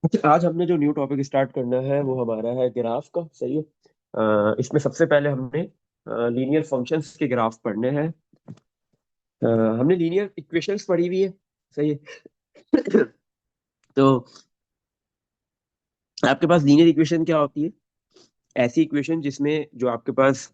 अच्छा, आज हमने जो न्यू टॉपिक स्टार्ट करना है वो हमारा है ग्राफ का। सही है। इसमें सबसे पहले हमने लीनियर फंक्शंस के ग्राफ पढ़ने हैं। हमने लीनियर इक्वेशंस पढ़ी हुई है। सही है। तो आपके पास लीनियर इक्वेशन क्या होती है? ऐसी इक्वेशन जिसमें जो आपके पास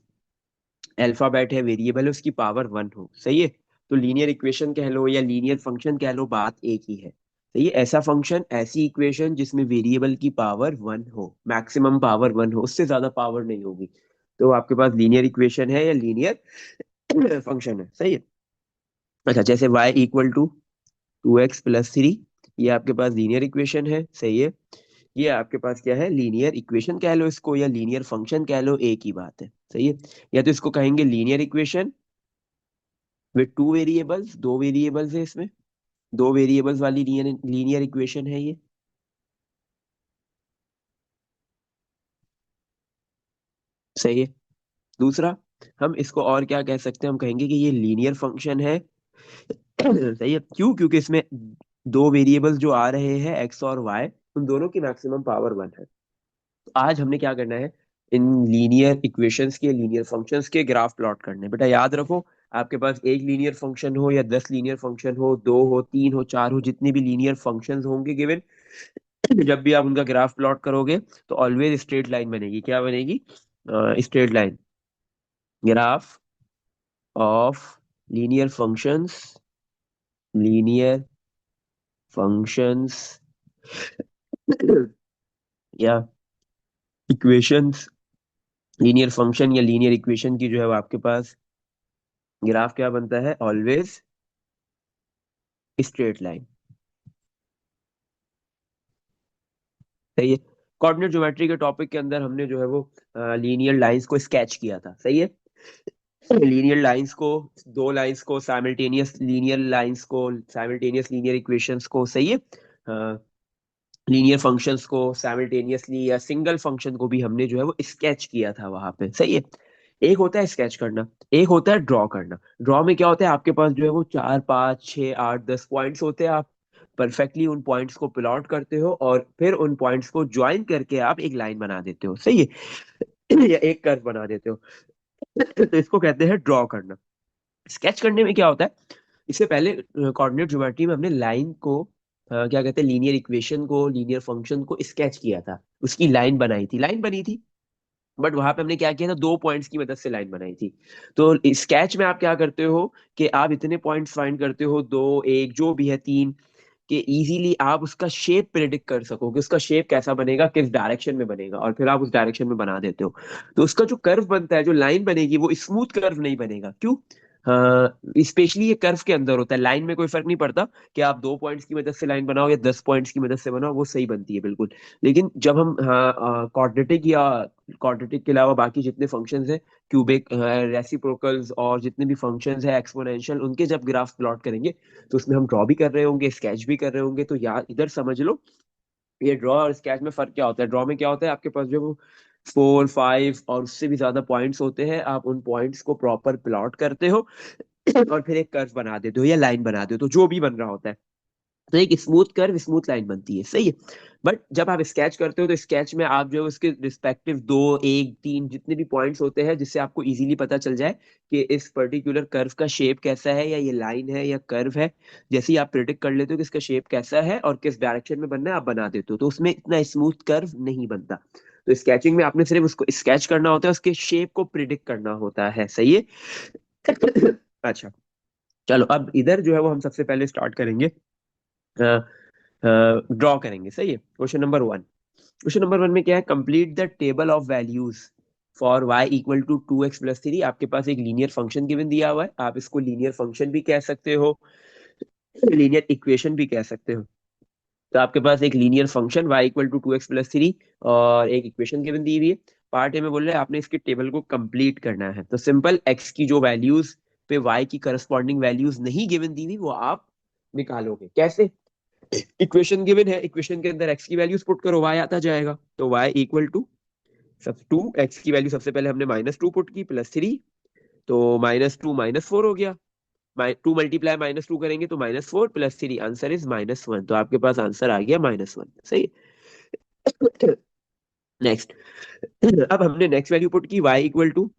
अल्फाबेट है, वेरिएबल है, उसकी पावर वन हो। सही है। तो लीनियर इक्वेशन कह लो या लीनियर फंक्शन कह लो, बात एक ही है। सही है। ऐसा फंक्शन, ऐसी इक्वेशन जिसमें वेरिएबल की पावर वन हो, मैक्सिमम पावर वन हो, उससे ज्यादा पावर नहीं होगी, तो आपके पास लीनियर इक्वेशन है या लीनियर फंक्शन है। सही है। अच्छा, जैसे y इक्वल टू 2x+3, ये आपके पास लीनियर इक्वेशन है। सही है। ये आपके पास क्या है? लीनियर इक्वेशन कह लो इसको या लीनियर फंक्शन कह लो, एक ही बात है। सही है। या तो इसको कहेंगे linear equation with two variables, दो वेरिएबल्स है इसमें, दो वेरिएबल्स वाली लीनियर लीनियर इक्वेशन है ये। सही है। दूसरा, हम इसको और क्या कह सकते हैं? हम कहेंगे कि ये लीनियर फंक्शन है। सही है। क्यों? क्योंकि इसमें दो वेरिएबल्स जो आ रहे हैं एक्स और वाई, उन दोनों की मैक्सिमम पावर वन है। तो आज हमने क्या करना है? इन लीनियर इक्वेशंस के, लीनियर फंक्शंस के ग्राफ प्लॉट करने हैं। बेटा याद रखो, आपके पास एक लीनियर फंक्शन हो या 10 लीनियर फंक्शन हो, दो हो, तीन हो, चार हो, जितने भी लीनियर फंक्शंस होंगे गिवन, जब भी आप उनका ग्राफ प्लॉट करोगे तो ऑलवेज स्ट्रेट लाइन बनेगी। क्या बनेगी? Straight line. Graph of linear functions, linear functions या इक्वेशंस, लीनियर फंक्शन या लीनियर इक्वेशन की जो है वो आपके पास ग्राफ क्या बनता है? Always straight line. सही है। कोऑर्डिनेट ज्योमेट्री के टॉपिक के अंदर हमने जो है वो लीनियर लाइंस को स्केच किया था। सही है। लीनियर लाइंस को, दो लाइंस को साइमल्टेनियस, लीनियर लाइंस को साइमल्टेनियस, लीनियर इक्वेशंस को। सही है। लीनियर फंक्शंस को साइमल्टेनियसली या सिंगल फंक्शन को भी हमने जो है वो स्केच किया था वहां पे। सही है। एक होता है स्केच करना, एक होता है ड्रॉ करना। ड्रॉ में क्या होता है? आपके पास जो है वो चार, पाँच, छः, आठ, 10 पॉइंट्स होते हैं। आप परफेक्टली उन पॉइंट्स को प्लॉट करते हो और फिर उन पॉइंट्स को ज्वाइन करके आप एक लाइन बना देते हो। सही है। या एक कर्व बना देते हो। तो इसको कहते हैं ड्रॉ करना। स्केच करने में क्या होता है? इससे पहले कोऑर्डिनेट ज्योमेट्री में हमने लाइन को क्या कहते हैं, लीनियर इक्वेशन को, लीनियर फंक्शन को स्केच किया था, उसकी लाइन बनाई थी, लाइन बनी थी। बट वहां पे हमने क्या किया था? दो पॉइंट्स की मदद से लाइन बनाई थी। तो स्केच में आप क्या करते हो कि आप इतने पॉइंट्स फाइंड करते हो, दो, एक, जो भी है, तीन, कि इजीली आप उसका शेप प्रेडिक्ट कर सको कि उसका शेप कैसा बनेगा, किस डायरेक्शन में बनेगा, और फिर आप उस डायरेक्शन में बना देते हो। तो उसका जो कर्व बनता है, जो लाइन बनेगी, वो स्मूथ कर्व नहीं बनेगा। क्यों? हाँ, स्पेशली ये कर्व के अंदर होता है, लाइन में कोई फर्क नहीं पड़ता कि आप दो पॉइंट्स की मदद से लाइन बनाओ या 10 पॉइंट्स की मदद से बनाओ, वो सही बनती है बिल्कुल। लेकिन जब हम क्वाड्रेटिक या क्वाड्रेटिक के अलावा बाकी जितने फंक्शंस हैं, क्यूबिक, रेसिप्रोकल्स और जितने भी फंक्शंस हैं एक्सपोनेंशियल, उनके जब ग्राफ प्लॉट करेंगे तो उसमें हम ड्रॉ भी कर रहे होंगे, स्केच भी कर रहे होंगे। तो यार इधर समझ लो, ये ड्रॉ और स्केच में फर्क क्या होता है? ड्रॉ में क्या होता है? आपके पास जो वो फोर, फाइव और उससे भी ज्यादा पॉइंट्स होते हैं, आप उन पॉइंट्स को प्रॉपर प्लॉट करते हो और फिर एक कर्व बना देते हो या लाइन बना देते हो, जो भी बन रहा होता है। तो एक स्मूथ कर्व, स्मूथ लाइन बनती है। सही है। बट जब आप स्केच करते हो तो स्केच में आप जो है उसके रिस्पेक्टिव दो, एक, तीन, जितने भी पॉइंट्स होते हैं, जिससे आपको इजीली पता चल जाए कि इस पर्टिकुलर कर्व का शेप कैसा है, या ये लाइन है या कर्व है। जैसे ही आप प्रिडिक्ट कर लेते हो कि इसका शेप कैसा है और किस डायरेक्शन में बनना है, आप बना देते हो, तो उसमें इतना स्मूथ कर्व नहीं बनता। तो स्केचिंग में आपने सिर्फ उसको स्केच करना होता है, उसके शेप को प्रिडिक्ट करना होता है। सही है। अच्छा, चलो अब इधर जो है वो हम सबसे पहले स्टार्ट करेंगे, ड्रॉ करेंगे। सही है। Question number one. Question number one में क्या है? Complete the table of values for y equal to 2x+3। आपके पास एक लीनियर फंक्शन गिवन दिया हुआ है, आप इसको लीनियर फंक्शन भी कह सकते हो, लीनियर इक्वेशन भी कह सकते हो। तो आपके पास एक linear function y equal to 2x+3 और एक इक्वेशन गिवन दी हुई है। पार्ट ए में बोल रहे हैं आपने इसके टेबल को कंप्लीट करना है। तो सिंपल, x की जो वैल्यूज पे y की करस्पॉन्डिंग वैल्यूज नहीं गिवन दी हुई, वो आप निकालोगे। कैसे? इक्वेशन गिवन है, इक्वेशन के अंदर x की वैल्यूज पुट करो, y आता जाएगा। तो y इक्वल टू सब टू, x की वैल्यू सबसे पहले हमने -2 पुट की, +3, तो -2 -4 हो गया। 2 × -2 करेंगे तो -4 + 3, आंसर इज -1। तो आपके पास आंसर आ गया -1। सही है। नेक्स्ट, अब हमने नेक्स्ट वैल्यू पुट की y इक्वल टू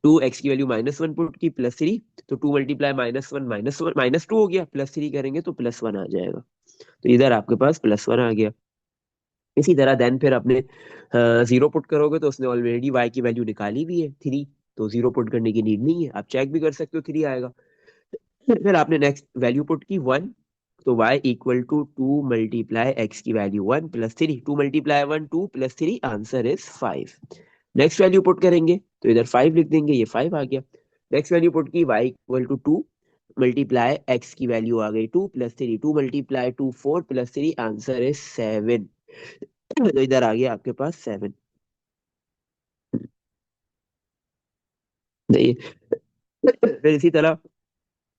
2x की वैल्यू -1 पुट की +3, तो 2 मल्टीप्लाई -1 -2 हो गया, +3 करेंगे तो +1 आ जाएगा। तो इधर आपके पास +1 आ गया। इसी तरह देन फिर अपने 0 पुट करोगे तो उसने ऑलरेडी y की वैल्यू निकाली हुई है 3, तो 0 पुट करने की नीड नहीं है, आप चेक भी कर सकते हो 3 आएगा। फिर आपने नेक्स्ट वैल्यू पुट की 1, तो y equal to 2 multiply x की value 1 +3, 2 multiply 1 2 +3, answer is 5। Next value put करेंगे तो इधर 5 लिख देंगे, ये 5 आ गया। नेक्स्ट वैल्यू पुट की y equal to 2 multiply x की वैल्यू आ गई 2 +3, 2 मल्टीप्लाई 2 4 +3, आंसर इज 7। तो इधर आ गया आपके पास 7। फिर इसी तरह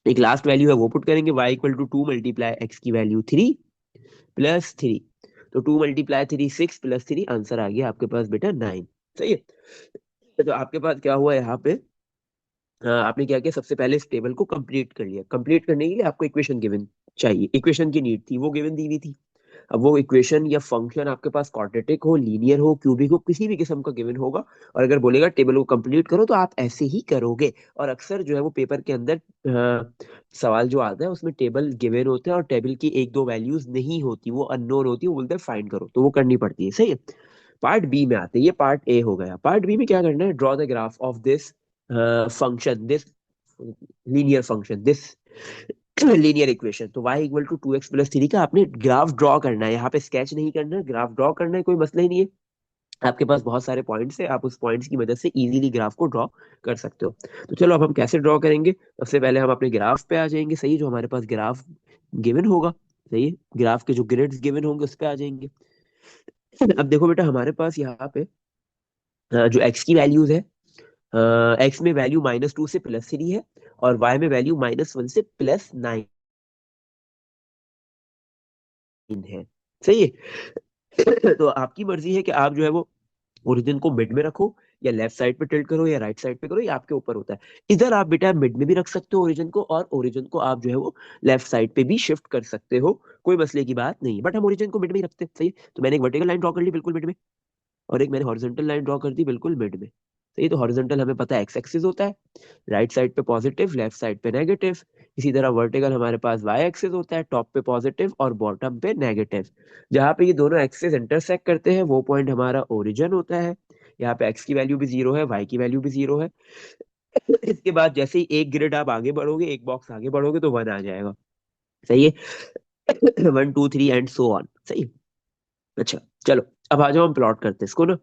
एक लास्ट वैल्यू है वो पुट करेंगे, y equal to 2 multiply x की वैल्यू 3 +3, तो 2 मल्टीप्लाई 3 6 +3, आंसर आ गया आपके पास बेटा 9। सही है। तो आपके पास क्या हुआ यहाँ पे, आपने क्या किया, सबसे पहले इस टेबल को कंप्लीट कर लिया। कंप्लीट करने के लिए आपको इक्वेशन गिवन चाहिए, इक्वेशन की नीड थी, वो गिवन दी हुई थी। अब वो इक्वेशन या फंक्शन आपके पास क्वाड्रेटिक हो, लीनियर हो, क्यूबिक हो, किसी भी किस्म का गिवन होगा, और अगर बोलेगा टेबल को कंप्लीट करो तो आप ऐसे ही करोगे। और अक्सर जो है वो पेपर के अंदर सवाल जो आता है उसमें टेबल गिवन होते हैं और टेबल की एक दो वैल्यूज नहीं होती, वो अननोन होती है, वो बोलते हैं फाइंड करो, तो वो करनी पड़ती है। सही है। पार्ट बी में आते हैं, ये पार्ट ए हो गया। पार्ट बी में क्या करना है, draw the graph of this function, this linear function, this linear equation. तो y इक्वल टू 2x + 3 का आपने ग्राफ ड्रॉ करना है, यहाँ पे स्केच नहीं करना है, ग्राफ ड्रॉ करना है, कोई मसला ही नहीं है। आपके पास बहुत सारे पॉइंट्स है, आप उस पॉइंट्स की मदद से इजीली ग्राफ को ड्रॉ कर सकते हो। तो चलो अब हम कैसे ड्रॉ करेंगे, सबसे पहले हम अपने ग्राफ पे आ जाएंगे। सही है, जो हमारे पास ग्राफ गिवन होगा, सही है, ग्राफ के जो ग्रिड्स गिवन होंगे उस पे आ जाएंगे। अब देखो बेटा, हमारे पास यहाँ पे जो x की वैल्यूज है, x में वैल्यू -2 से +3 है, और y में वैल्यू -1 से +9 है। सही है। तो आपकी मर्जी है कि आप जो है वो ओरिजिन को मिड में रखो, या लेफ्ट साइड पे टिल्ट करो, या राइट साइड पे करो, ये आपके ऊपर होता है। इधर आप बेटा मिड में भी रख सकते हो ओरिजिन को, और ओरिजिन को आप जो है वो लेफ्ट साइड पे भी शिफ्ट कर सकते हो, कोई मसले की बात नहीं। बट हम ओरिजिन को मिड में ही रखते हैं। सही है। तो मैंने एक वर्टिकल लाइन ड्रॉ कर ली बिल्कुल मिड में, और एक मैंने हॉरिजॉन्टल लाइन ड्रॉ कर दी बिल्कुल मिड में। सही है। तो हॉरिजॉन्टल हमें पता है एक्स एक्सिस होता है, राइट साइड पे पॉजिटिव, लेफ्ट साइड पे नेगेटिव। इसी तरह वर्टिकल हमारे पास वाई एक्सिस होता है, टॉप पे पॉजिटिव और बॉटम पे नेगेटिव। जहां पे ये दोनों एक्सिस इंटरसेक्ट करते हैं वो पॉइंट हमारा ओरिजिन होता है। यहाँ पे एक्स की वैल्यू भी 0 है, वाई की वैल्यू भी 0 है। इसके बाद जैसे ही एक ग्रिड आप आगे बढ़ोगे, एक बॉक्स आगे बढ़ोगे, तो 1 आ जाएगा। सही है। 1 2 3 एंड सो ऑन। सही है? अच्छा, चलो अब आ जाओ, हम प्लॉट करते हैं इसको ना,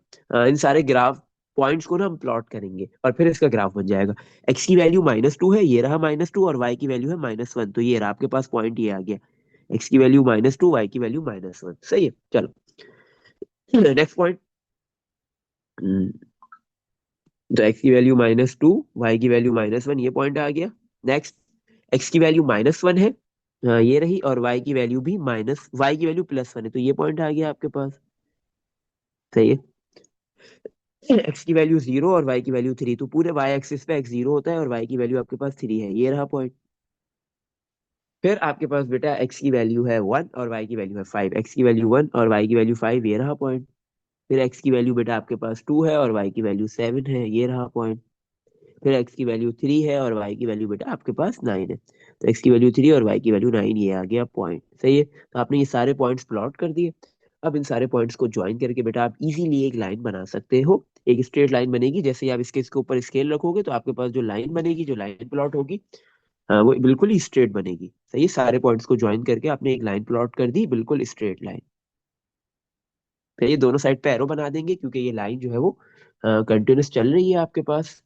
इन सारे ग्राफ पॉइंट्स को ना हम प्लॉट करेंगे, और फिर इसका ग्राफ बन जाएगा। एक्स की वैल्यू -2 है, ये रहा -2, और वाई की वैल्यू है -1, तो ये रहा आपके पास पॉइंट, ये आ गया। एक्स की वैल्यू -2, वाई की वैल्यू -1। सही है। चलो नेक्स्ट पॉइंट। तो एक्स की वैल्यू -2, वाई की वैल्यू -1, ये पॉइंट आ गया। नेक्स्ट, एक्स की वैल्यू -1 है, ये रही, और वाई की वैल्यू भी वाई की वैल्यू +1 है, तो ये पॉइंट आ गया आपके पास। सही है। एक्स की वैल्यू 0 और वाई की वैल्यू 3, तो पूरे वाई एक्सिस पे एक्स 0 होता है और वाई की वैल्यू आपके पास 3 है, ये रहा पॉइंट। फिर आपके पास बेटा एक्स की वैल्यू है 1 और वाई की वैल्यू है 5, एक्स की वैल्यू 1 और वाई की वैल्यू 5, ये रहा पॉइंट। फिर एक्स की वैल्यू बेटा आपके पास 2 है और वाई की वैल्यू 7 है, ये रहा पॉइंट। फिर एक्स की वैल्यू 3 है और वाई की वैल्यू बेटा आपके पास 9 है, तो एक्स की वैल्यू 3 और वाई की वैल्यू 9, ये आ गया पॉइंट। सही है। तो आपने ये सारे पॉइंट्स प्लॉट कर दिए। अब इन सारे पॉइंट्स को ज्वाइन करके बेटा आप इजीली एक लाइन बना सकते हो, एक स्ट्रेट लाइन बनेगी। जैसे ही आप इसके ऊपर स्केल रखोगे तो आपके पास जो लाइन बनेगी, जो लाइन प्लॉट होगी, हाँ, वो बिल्कुल ही स्ट्रेट बनेगी। सही है। सारे पॉइंट्स को ज्वाइन करके आपने एक लाइन प्लॉट कर दी, बिल्कुल स्ट्रेट लाइन। फिर ये दोनों साइड पे एरो बना देंगे, क्योंकि ये लाइन जो है वो कंटिन्यूस चल रही है आपके पास।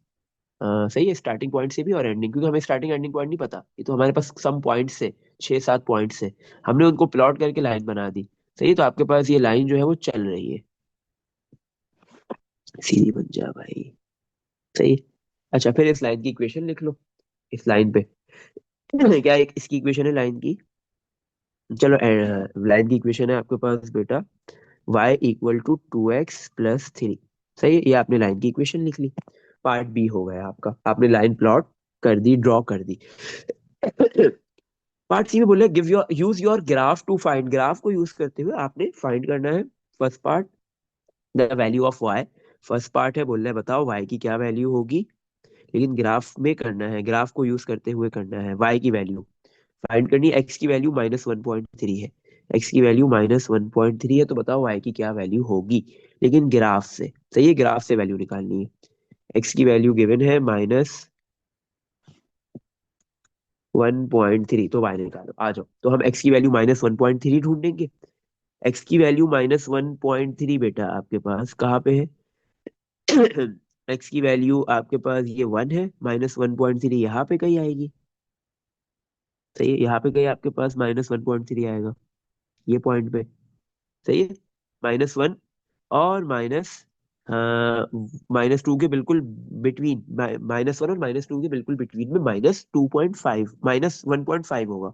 सही है, स्टार्टिंग पॉइंट से भी और एंडिंग, क्योंकि हमें स्टार्टिंग एंडिंग पॉइंट नहीं पता, ये तो हमारे पास सम पॉइंट्स है, 6 7 पॉइंट्स है, हमने उनको प्लॉट करके लाइन बना दी। सही है। तो आपके पास ये लाइन जो है वो चल रही है, सीधी बन जा भाई। सही है। अच्छा, फिर इस लाइन की इक्वेशन लिख लो, इस लाइन पे क्या एक इसकी इक्वेशन है लाइन की। चलो लाइन की इक्वेशन है आपके पास बेटा y इक्वल टू 2x + 3। सही है, ये आपने लाइन की इक्वेशन लिख ली। पार्ट बी हो गया आपका, आपने लाइन प्लॉट कर दी, ड्रॉ कर दी। पार्ट सी में बोले give your use your graph to find, graph को यूज करते हुए आपने फाइंड करना है first part the value of Y. First part है, बोल रहा है बताओ वाई की क्या वैल्यू होगी, लेकिन ग्राफ में करना है, ग्राफ को यूज करते हुए करना है। वाई की वैल्यू फाइंड करनी है, एक्स की वैल्यू -1.3 है, एक्स की वैल्यू -1.3 है, तो बताओ वाई की क्या वैल्यू होगी, लेकिन ग्राफ से। सही है, ग्राफ से वैल्यू निकालनी है। एक्स की वैल्यू गिवन है -1.3, तो वाई निकालो, आ जाओ। तो हम एक्स की वैल्यू -1.3 ढूंढेंगे। एक्स की वैल्यू -1.3 बेटा आपके पास कहाँ पे है? एक्स की वैल्यू आपके पास ये 1 है, -1.3 यहाँ पे कहीं आएगी। सही है, यहाँ पे कहीं आपके पास -1.3 आएगा, ये पॉइंट पे। सही है, -1 और -2 के बिल्कुल बिटवीन, -1 और -2 के बिल्कुल बिटवीन में -2.5, -1.5 होगा।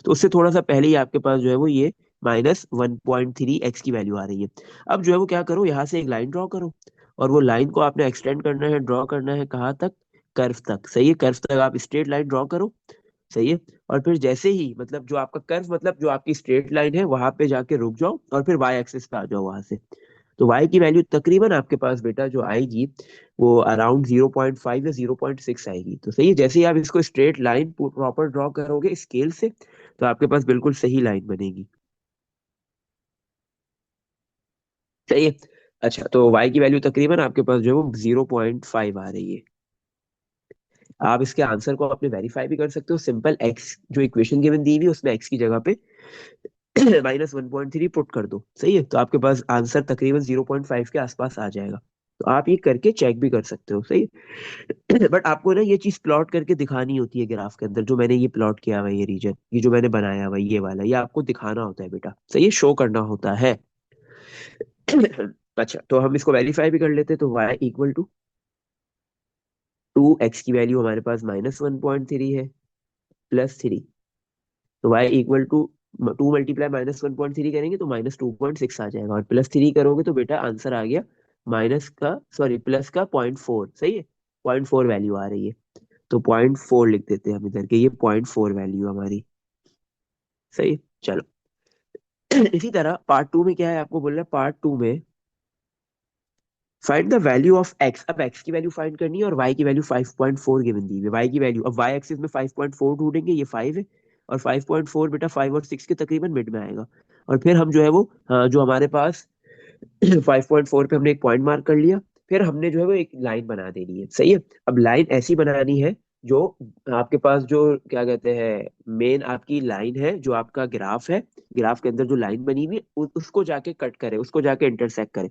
तो उससे थोड़ा सा पहले ही आपके पास जो है वो ये -1.3 एक्स की वैल्यू आ रही है। अब जो है वो क्या करो, यहाँ से एक लाइन ड्रॉ करो, और वो लाइन को आपने एक्सटेंड करना है, ड्रॉ करना है कहाँ तक? कर्व तक। सही है, कर्व तक आप स्ट्रेट लाइन ड्रॉ करो। सही है, और फिर जैसे ही मतलब जो आपका कर्व मतलब जो आपकी स्ट्रेट लाइन है वहां पे जाके रुक जाओ, और फिर वाई एक्सिस पे आ जाओ वहां से। तो वाई की वैल्यू तकरीबन आपके पास बेटा जो आएगी वो अराउंड 0.5 या 0.6 आएगी। तो सही है, जैसे ही आप इसको स्ट्रेट लाइन प्रॉपर ड्रॉ करोगे स्केल से, तो आपके पास बिल्कुल सही लाइन बनेगी। सही है। अच्छा, तो वाई की वैल्यू तकरीबन आपके पास जो है वो 0.5 आ रही है। आप इसके आंसर को अपने वेरीफाई भी कर सकते हो, सिंपल एक्स जो इक्वेशन गिवन दी हुई है उसमें एक्स की जगह पे -1.3 पुट कर दो। सही है, तो आपके पास आंसर तकरीबन 0.5 के आसपास आ जाएगा। तो आप ये करके चेक भी कर सकते हो। सही है। बट आपको ना ये चीज प्लॉट करके दिखानी होती है ग्राफ के अंदर, जो मैंने ये प्लॉट किया हुआ है, ये रीजन, ये जो मैंने बनाया हुआ है ये वाला, ये आपको दिखाना होता है बेटा। सही है, शो करना होता है। अच्छा, तो हम इसको वेरीफाई भी कर लेते हैं। तो y = 2, एक्स की वैल्यू हमारे पास -1.3 है, +3। तो y = 2 × -1.3 करेंगे तो -2.6 आ जाएगा, और +3 करोगे तो बेटा आंसर आ गया माइनस का, सॉरी प्लस का 0.4। सही है, 0.4 वैल्यू आ रही है। तो 0.4 लिख देते हैं हम इधर के, ये 0.4 वैल्यू हमारी। सही है? चलो। इसी तरह पार्ट टू में क्या है, आपको बोल रहा है पार्ट टू में find the value of x. अब एक्स की वैल्यू फाइंड करनी है, और वाई की वैल्यू 5.4 गिवन दी है। वाई की वैल्यू, अब वाई एक्सिस में 5.4 ढूंढेंगे, ये 5 है, और 5.4 बेटा 5 और 6 के तकरीबन मिड में आएगा। और फिर हम जो है वो जो हमारे पास 5.4 पे हमने एक पॉइंट मार्क कर लिया, फिर हमने जो है वो एक लाइन बना देनी है। सही है, अब लाइन ऐसी बनानी है जो आपके पास जो क्या कहते हैं, मेन आपकी लाइन है, जो आपका ग्राफ है, ग्राफ के अंदर जो लाइन बनी हुई है उसको जाके कट करे, उसको जाके इंटरसेक्ट करे।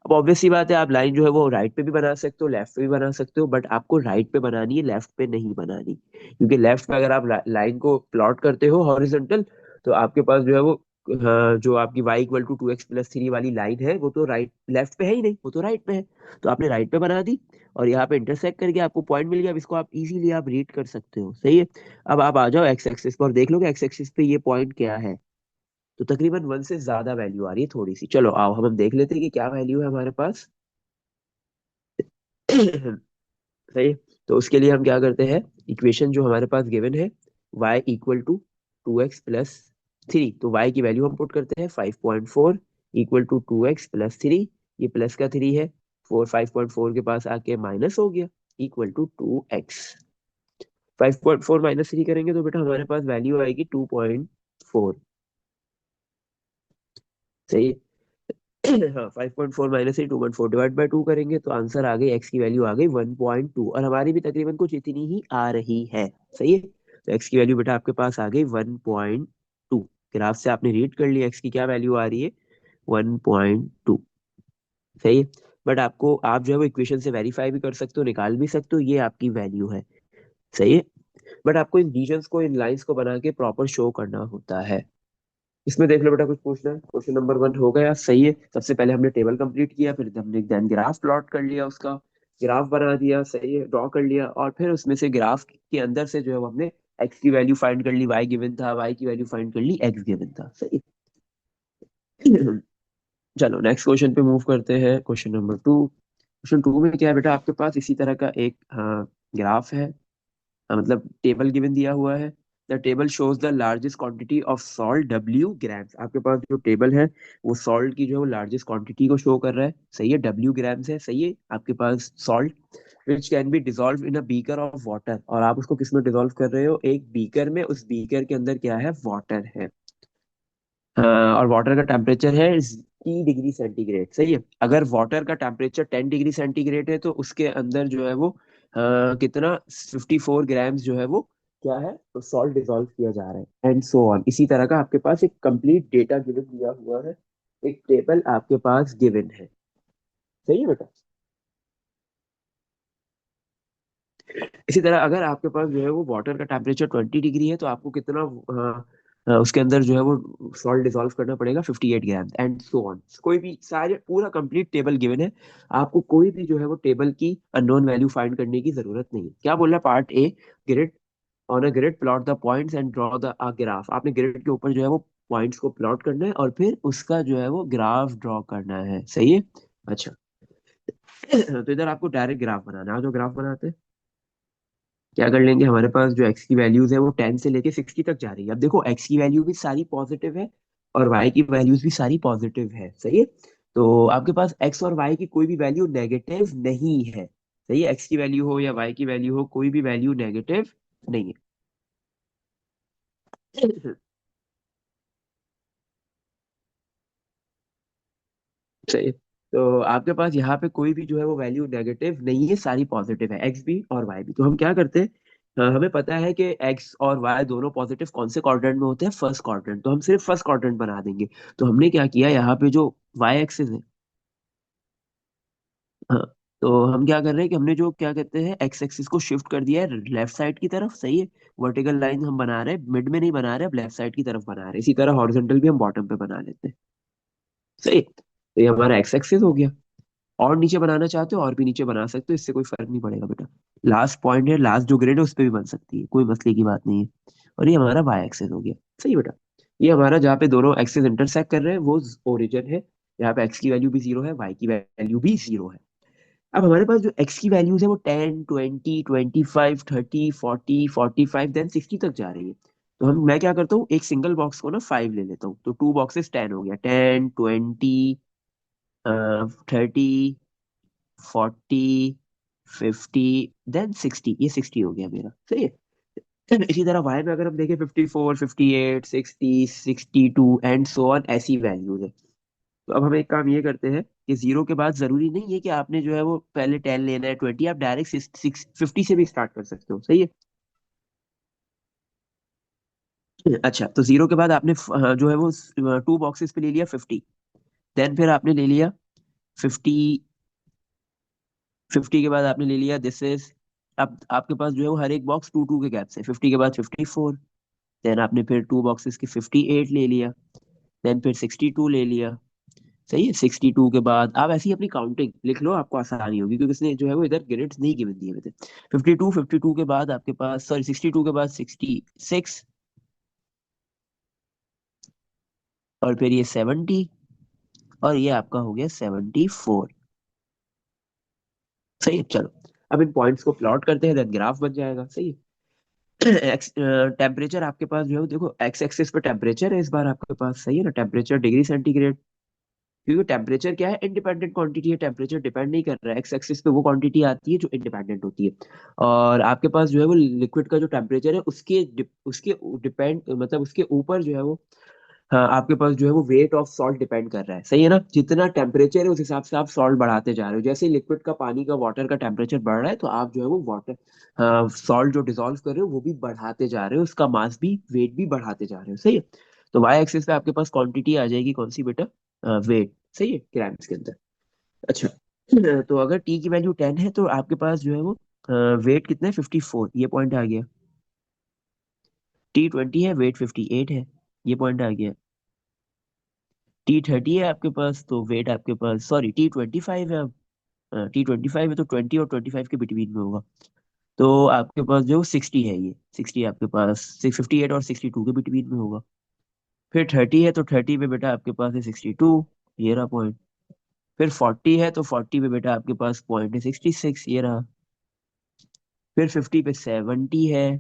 अब ऑब्वियस सी बात है, आप लाइन जो है वो राइट पे भी बना सकते हो, लेफ्ट पे भी बना सकते हो, बट आपको राइट पे बनानी है, लेफ्ट पे नहीं बनानी। क्योंकि लेफ्ट पे अगर आप लाइन को प्लॉट करते हो हॉरिजॉन्टल, तो आपके पास जो है वो जो आपकी y = 2x + 3 वाली लाइन है वो तो राइट, लेफ्ट पे है ही नहीं, वो तो राइट पे है। तो आपने राइट पे बना दी, और यहाँ पे इंटरसेक्ट करके आपको पॉइंट मिल गया। अब इसको आप इजीली आप रीड कर सकते हो। सही है, अब आप आ जाओ एक्स एक्सिस पर और देख लो कि एक्स एक्सिस पे ये पॉइंट क्या है। तो तकरीबन 1 से ज्यादा वैल्यू आ रही है थोड़ी सी। चलो आओ हम देख लेते हैं कि क्या वैल्यू है हमारे पास। सही है? तो उसके लिए हम क्या करते हैं, इक्वेशन जो हमारे पास गिवन है, y = 2x + 3, तो y की वैल्यू हम पुट करते हैं 5.4 = 2x + 3, ये प्लस का 3 है, 5.4 के पास आके माइनस हो गया, = 2x। 5.4 -3 करेंगे तो बेटा हमारे पास वैल्यू आएगी 2.4। सही है। हाँ, 5.4 -3, 2.4 डिवाइड बाय 2 करेंगे तो आंसर आ गई, एक्स की वैल्यू आ गई 1.2, और हमारी भी तकरीबन कुछ इतनी ही आ रही है। सही है, तो एक्स की वैल्यू बेटा आपके पास आ गई 1.2। ग्राफ से आपने रीड कर लिया एक्स की क्या वैल्यू आ रही है, 1.2। सही है, बट आपको, आप जो है वो इक्वेशन से वेरीफाई भी कर सकते हो, निकाल भी सकते हो, ये आपकी वैल्यू है। सही है, बट आपको इन रीजन्स को, इन लाइंस को बना के प्रॉपर शो करना होता है। इसमें देख लो बेटा, कुछ पूछना है? क्वेश्चन नंबर 1 हो गया। सही है, सबसे पहले हमने टेबल कंप्लीट किया, फिर हमने देन ग्राफ प्लॉट कर लिया, उसका ग्राफ बना दिया। सही है, ड्रॉ कर लिया, और फिर उसमें से ग्राफ के अंदर से जो है वो हमने एक्स की वैल्यू फाइंड कर ली, वाई गिवन था, वाई की वैल्यू फाइंड कर ली, एक्स गिवन था। सही है। चलो नेक्स्ट क्वेश्चन पे मूव करते हैं, क्वेश्चन नंबर 2। क्वेश्चन 2 में क्या है बेटा, आपके पास इसी तरह का एक ग्राफ है, मतलब टेबल गिवन दिया हुआ है, the table shows the largest quantity of salt W grams. आपके पास जो टेबल है वो सॉल्ट की जो है वो लार्जेस्ट क्वांटिटी को शो कर रहा है, सही है, W ग्राम्स है, सही है। आपके पास salt which can be dissolve in a beaker of water, और आप उसको किस में डिजोल्व कर रहे हो, एक बीकर में, उस बीकर के अंदर क्या है, वाटर है। और वाटर का टेम्परेचर है 10 डिग्री सेंटीग्रेड, सही है। अगर वाटर का टेम्परेचर 10 डिग्री सेंटीग्रेड है तो उसके अंदर जो है वो कितना 54 ग्राम्स जो है वो क्या है, तो सॉल्ट डिजोल्व किया जा रहा है, एंड सो ऑन। इसी तरह का आपके पास एक कंप्लीट डेटा गिवन दिया हुआ है, एक टेबल आपके पास गिवन है, सही है बेटा। इसी तरह अगर आपके पास जो है वो वाटर का टेम्परेचर 20 डिग्री है तो आपको कितना उसके अंदर जो है वो सॉल्ट डिसॉल्व करना पड़ेगा, 58 ग्राम, एंड सो ऑन। कोई भी सारे पूरा कंप्लीट टेबल गिवन है, आपको कोई भी जो है वो टेबल की अननोन वैल्यू फाइंड करने की जरूरत नहीं है। क्या बोल रहा है part A, grid, on a grid plot the points and draw the a graph. आपने ग्रिड के ऊपर जो है वो पॉइंट्स को प्लॉट करना है और फिर उसका जो है वो ग्राफ ड्रॉ करना है, सही है। अच्छा, तो इधर आपको डायरेक्ट ग्राफ बनाना है, जो ग्राफ बनाते हैं क्या कर लेंगे, हमारे पास जो एक्स की वैल्यूज है वो 10 से लेके 60 तक जा रही है। अब देखो एक्स की वैल्यू भी सारी पॉजिटिव है और वाई की वैल्यूज भी सारी पॉजिटिव है, सही है। तो आपके पास एक्स और वाई की कोई भी वैल्यू नेगेटिव नहीं है, सही है। एक्स की वैल्यू हो या वाई की वैल्यू हो, कोई भी वैल्यू नेगेटिव नहीं है। सही। तो आपके पास यहाँ पे कोई भी जो है वो वैल्यू नेगेटिव नहीं है, सारी पॉजिटिव है, एक्स भी और वाई भी। तो हम क्या करते हैं, हमें पता है कि एक्स और वाई दोनों पॉजिटिव कौन से क्वाड्रेंट में होते हैं, फर्स्ट क्वाड्रेंट, तो हम सिर्फ फर्स्ट क्वाड्रेंट बना देंगे। तो हमने क्या किया, यहाँ पे जो वाई एक्सिस है, हाँ, तो हम क्या कर रहे हैं कि हमने जो क्या कहते हैं एक्स एक्सिस को शिफ्ट कर दिया है लेफ्ट साइड की तरफ, सही है। वर्टिकल लाइन हम बना रहे हैं, मिड में नहीं बना रहे, अब लेफ्ट साइड की तरफ बना रहे हैं। इसी तरह हॉरिजॉन्टल भी हम बॉटम पे बना लेते हैं, सही। तो ये हमारा एक्स एक्सिस हो गया। और नीचे बनाना चाहते हो और भी नीचे बना सकते हो, इससे कोई फर्क नहीं पड़ेगा बेटा। लास्ट पॉइंट है, लास्ट जो ग्रिड है उस पर भी बन सकती है, कोई मसले की बात नहीं है। और ये हमारा वाई एक्सिस हो गया, सही बेटा। ये हमारा जहाँ पे दोनों एक्सिस इंटरसेक्ट कर रहे हैं वो ओरिजिन है। यहाँ पे एक्स की वैल्यू भी जीरो है, वाई की वैल्यू भी जीरो है। अब हमारे पास जो एक्स की वैल्यूज है वो 10 20 25 30 40 45 देन 60 तक जा रही है। तो हम मैं क्या करता हूँ, एक सिंगल बॉक्स को ना 5 ले लेता हूँ, तो टू बॉक्सेस 10 हो गया, 10 20 30 40 50 देन 60, ये 60 हो गया मेरा, सही है। इसी तरह वाई में अगर हम देखें 54 58 60 62 एंड सो ऑन, ऐसी वैल्यूज है। तो अब हम एक काम ये करते हैं कि जीरो के बाद जरूरी नहीं है कि आपने जो है वो पहले 10 लेना है, 20, आप डायरेक्ट 50 से भी स्टार्ट कर सकते हो, सही है। अच्छा, तो जीरो के बाद आपने जो है वो टू बॉक्सेस पे ले लिया 50, देन फिर आपने ले लिया 50, 50 के बाद आपने ले लिया दिस इज, अब आपके पास जो है वो हर एक बॉक्स टू टू के गैप से, 50 के बाद 54, देन आपने फिर टू बॉक्सेस के 58 ले लिया, देन फिर 62 ले लिया, सही है। 62 के बाद आप ऐसी अपनी काउंटिंग लिख लो, आपको आसानी होगी क्योंकि इसने जो है वो इधर ग्रेड्स नहीं गिवन दिए हुए थे। 52 के बाद आपके पास, सॉरी 62 के बाद 66, और फिर ये 70, और ये आपका हो गया 74, सही है। चलो अब इन पॉइंट्स को प्लॉट करते हैं, देन ग्राफ बन जाएगा, सही है। एक्स टेम्परेचर आपके पास जो है वो देखो एक्स एक्सिस पे टेम्परेचर है इस बार आपके पास, सही है ना, टेम्परेचर डिग्री सेंटीग्रेड। क्योंकि टेम्परेचर क्या है, इंडिपेंडेंट क्वांटिटी है, टेम्परेचर डिपेंड नहीं कर रहा है, एक्स एक्सिस पे वो क्वांटिटी आती है जो इंडिपेंडेंट होती है। और आपके पास जो है वो लिक्विड का जो टेम्परेचर है उसके डिपेंड, मतलब उसके ऊपर जो है वो, हाँ, आपके पास जो है वो वेट ऑफ सॉल्ट डिपेंड कर रहा है, सही है ना। जितना टेम्परेचर है उस हिसाब से आप सॉल्ट बढ़ाते जा रहे हो, जैसे लिक्विड का, पानी का, वाटर का टेम्परेचर बढ़ रहा है तो आप जो है वो वाटर सॉल्ट जो डिसॉल्व कर रहे हो वो भी बढ़ाते जा रहे हो, उसका मास भी, वेट भी बढ़ाते जा रहे हो, सही है। तो वाई एक्सिस पे आपके पास क्वांटिटी आ जाएगी कौन सी बेटा, वेट, सही है, ग्राम्स के अंदर। अच्छा, तो अगर टी की वैल्यू 10 है तो आपके पास जो है वो वेट कितना है, 54, ये पॉइंट आ गया। टी 20 है, वेट 58 है, ये पॉइंट आ गया। टी 30 है आपके पास तो वेट आपके पास, सॉरी टी 25 है, अब टी 25 है तो 20 और 25 के बिटवीन में होगा। तो आपके पास जो 60 है, ये 60 आपके पास 58 और 62 के बिटवीन में होगा। फिर 30 है तो 30 पे बेटा आपके पास है 62, ये रहा पॉइंट। फिर 40 है तो 40 पे बेटा आपके पास पॉइंट है 66, ये रहा। फिर 50 पे 70 है,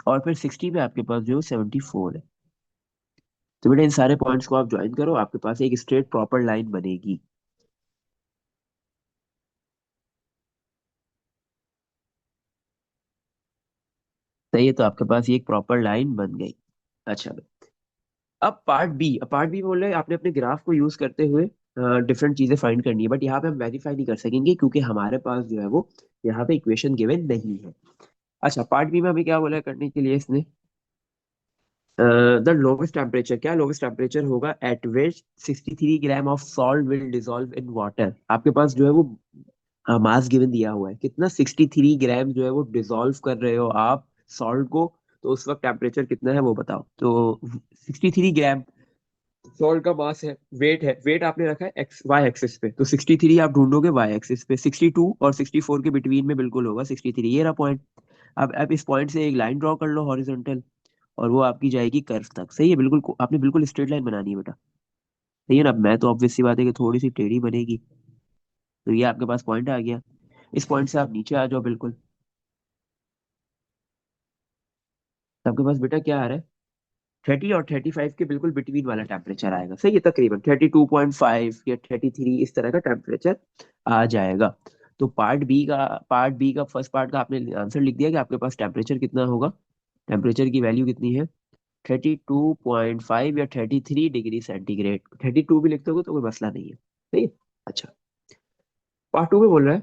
और फिर 60 पे आपके पास जो 74 है। तो बेटा इन सारे पॉइंट्स को आप ज्वाइन करो, आपके पास एक स्ट्रेट प्रॉपर लाइन बनेगी। सही है, तो आपके पास ये एक प्रॉपर लाइन बन गई। अच्छा, अब पार्ट बी बोल रहे हैं आपने अपने ग्राफ को यूज करते हुए डिफरेंट चीजें फाइंड करनी है, बट यहाँ पे हम वेरीफाई नहीं कर सकेंगे क्योंकि हमारे पास जो है वो यहाँ पे इक्वेशन गिवन नहीं है। अच्छा, पार्ट बी में हमें क्या बोला है करने के लिए इसने, द लोवेस्ट टेम्परेचर, क्या लोवेस्ट टेम्परेचर होगा eight which 63 gram of salt will dissolve in water. आपके पास जो है वो मास गिवन दिया हुआ है कितना, 63 ग्राम जो है वो डिसॉल्व कर रहे हो आप सॉल्ट को। तो उस वक्त टेम्परेचर कितना है वो बताओ। तो 63 ग्राम सॉल्ट का मास है, वेट है, वेट आपने रखा है एक्स वाई एक्सिस पे, तो 63 आप ढूंढोगे वाई एक्सिस पे, 62 और 64 के बिटवीन में बिल्कुल होगा 63, ये रहा पॉइंट। अब इस पॉइंट से एक लाइन ड्रॉ कर लो हॉरिजॉन्टल, और वो आपकी जाएगी कर्व तक। सही है, बिल्कुल आपने बिल्कुल स्ट्रेट लाइन बनानी है बेटा। सही है ना, मैं तो ऑब्वियस सी बात है कि थोड़ी सी टेढ़ी बनेगी। तो ये आपके पास पॉइंट आ गया, इस पॉइंट से आप नीचे आ जाओ बिल्कुल। तो आपके पास बेटा क्या आ रहा है, 30 और 35 के बिल्कुल बिटवीन वाला टेम्परेचर आएगा। सही है, तकरीबन 32.5 या 33 इस तरह का टेम्परेचर आ जाएगा। तो पार्ट बी का फर्स्ट पार्ट का आपने आंसर लिख दिया कि आपके पास टेम्परेचर कितना होगा, टेम्परेचर की वैल्यू कितनी है, 32.5 या 33 डिग्री सेंटीग्रेड। 32 भी लिखते हो तो कोई मसला नहीं है। सही है। अच्छा, पार्ट टू में बोल रहा है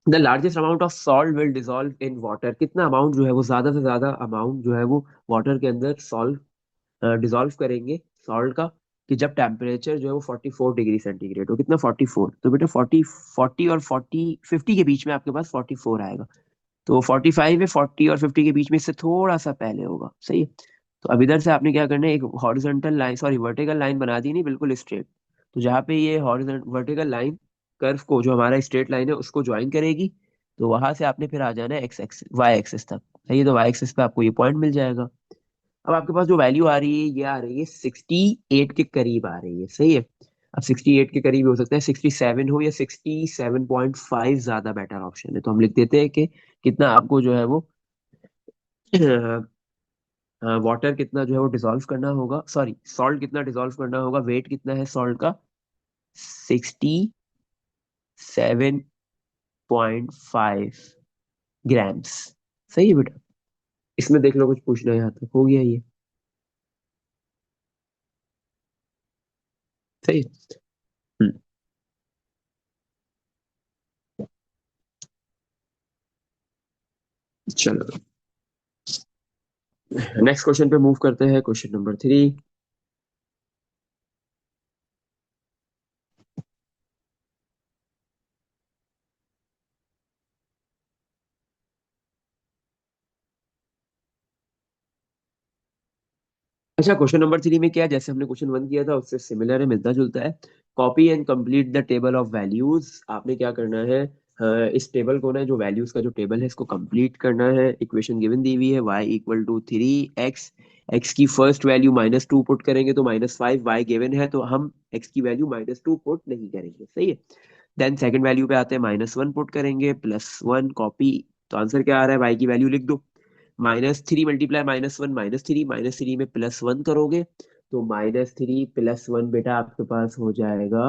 the largest amount of salt will dissolve in water, कितना अमाउंट जो है वो ज्यादा से ज्यादा अमाउंट जो है वो वाटर के अंदर सॉल्ट डिसॉल्व करेंगे सॉल्ट का, कि जब टेम्परेचर जो है वो 44 डिग्री सेंटीग्रेड हो। कितना, 44। तो बेटा 40 और 50 के बीच में आपके पास 44 आएगा। तो 45 है, 40 और 50 के बीच में, इससे थोड़ा सा पहले होगा। सही है। तो अब इधर से आपने क्या करना है, एक horizontal line, sorry vertical line बना दी, नहीं बिल्कुल स्ट्रेट। तो जहाँ पे ये हॉरिजॉन्टल वर्टिकल लाइन कर्व को, जो हमारा स्ट्रेट लाइन है उसको ज्वाइन करेगी, तो वहां से आपने फिर आ जाना है एक्स एक्स वाई एक्सिस तक। सही है, तो वाई एक्सिस पे आपको ये पॉइंट मिल जाएगा। अब आपके पास जो वैल्यू आ रही है ये आ रही है 68 के करीब आ रही है। सही है। अब 68 के करीब हो सकता है 67 हो या 67.5, ज्यादा बेटर ऑप्शन है। तो हम लिख देते हैं कि कितना आपको जो है वो वाटर कितना जो है वो डिसॉल्व करना होगा, सॉरी सॉल्ट कितना डिसॉल्व करना होगा, वेट कितना है सॉल्ट का, 67.5 ग्राम्स। सही है बेटा, इसमें देख लो कुछ पूछना है, यहाँ तक हो गया ये। सही है। हम्म, चलो नेक्स्ट क्वेश्चन पे मूव करते हैं, क्वेश्चन नंबर 3। अच्छा, क्वेश्चन नंबर 3 में क्या है, जैसे हमने क्वेश्चन 1 किया था उससे सिमिलर है, मिलता जुलता है। Copy and complete the table of values. आपने क्या करना है, इस टेबल को ना, जो वैल्यूज का जो टेबल है इसको कंप्लीट करना है। इक्वेशन गिवन दी हुई है, y = 3x। x की फर्स्ट वैल्यू -2 पुट करेंगे तो -5, y गिवन है तो हम x की वैल्यू -2 पुट नहीं करेंगे। सही है। देन सेकंड वैल्यू पे आते हैं, -1 पुट करेंगे, +1 कॉपी। तो आंसर क्या आ रहा है, y की वैल्यू लिख दो। -3 मल्टीप्लाई -1, -3, -3 में +1 करोगे तो -3 +1 बेटा आपके पास हो जाएगा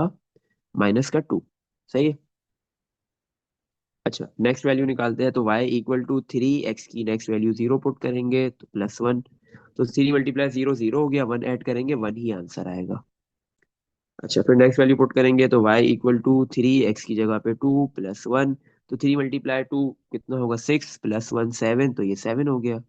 -2। सही है। अच्छा, नेक्स्ट वैल्यू निकालते हैं, तो y = 3, x की नेक्स्ट वैल्यू 0 पुट करेंगे तो +1। तो 3 × 0 0 हो गया, 1 ऐड करेंगे 1 ही आंसर आएगा। अच्छा, फिर नेक्स्ट वैल्यू पुट करेंगे तो y = 3, x की जगह पे 2 +1। तो 3 × 2 कितना होगा, 6 +1 7, तो ये 7 हो गया।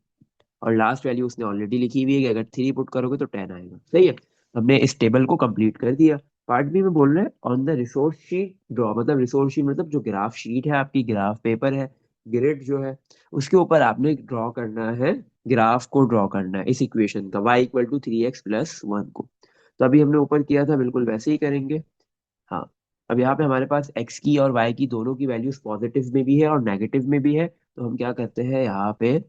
और लास्ट वैल्यू उसने ऑलरेडी लिखी हुई है कि अगर 3 पुट करोगे तो 10 आएगा। सही है। हमने इस टेबल को कंप्लीट कर दिया। पार्ट बी में बोल रहे हैं on the resource sheet draw, मतलब रिसोर्स शीट मतलब जो ग्राफ शीट है आपकी, ग्राफ पेपर है, ग्रिड जो है, उसके ऊपर आपने ड्रॉ करना है, ग्राफ को ड्रॉ करना है इस इक्वेशन का, y = 3x + 1 को। तो अभी हमने ऊपर किया था बिल्कुल वैसे ही करेंगे। हाँ, अब यहाँ पे हमारे पास x की और y की दोनों की वैल्यूज पॉजिटिव में भी है और नेगेटिव में भी है। तो हम क्या करते हैं यहाँ पे,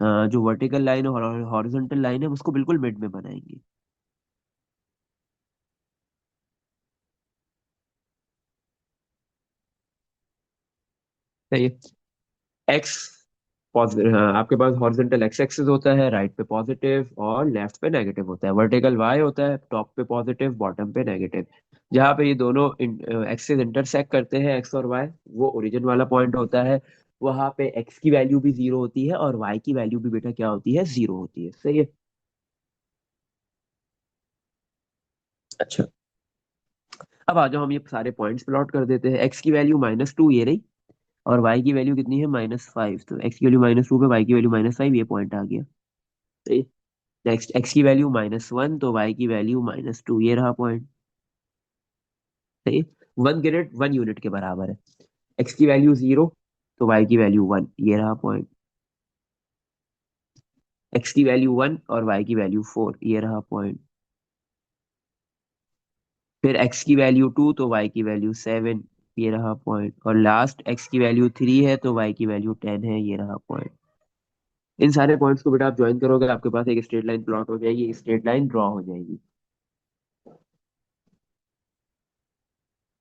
जो वर्टिकल लाइन और हॉरिजॉन्टल लाइन है उसको बिल्कुल मिड में बनाएंगे। सही है। एक्स हाँ, आपके पास हॉरिजॉन्टल एक्स एक्सिस होता है, राइट पे पॉजिटिव और लेफ्ट पे नेगेटिव होता है। वर्टिकल वाई होता है, टॉप पे पॉजिटिव बॉटम पे नेगेटिव। जहाँ पे ये दोनों एक्सिस इंटरसेक्ट करते हैं, एक्स और वाई, वो ओरिजिन वाला पॉइंट होता है। वहां पे एक्स की वैल्यू भी जीरो होती है और वाई की वैल्यू भी बेटा क्या होती है, जीरो होती है। सही है। अच्छा, अब आ जाओ, हम ये सारे पॉइंट्स प्लॉट कर देते हैं। एक्स की वैल्यू -2 ये रही, और वाई की वैल्यू कितनी है, -5। तो एक्स की वैल्यू -2 पे वाई की वैल्यू -5, ये पॉइंट आ गया। सही। नेक्स्ट, एक्स की वैल्यू -1 तो वाई की वैल्यू -2, ये रहा पॉइंट। सही। 1 यूनिट के बराबर है। एक्स की वैल्यू 0 तो वाई की वैल्यू 1, ये रहा पॉइंट। एक्स की वैल्यू 1 और वाई की वैल्यू 4, ये रहा पॉइंट। फिर एक्स की वैल्यू 2 तो वाई की वैल्यू 7, ये रहा पॉइंट। और लास्ट, एक्स की वैल्यू 3 है तो वाई की वैल्यू 10 है, ये रहा पॉइंट। इन सारे पॉइंट्स को बेटा आप ज्वाइन करोगे, आपके पास एक स्ट्रेट लाइन प्लॉट हो जाएगी, स्ट्रेट लाइन ड्रॉ हो जाएगी।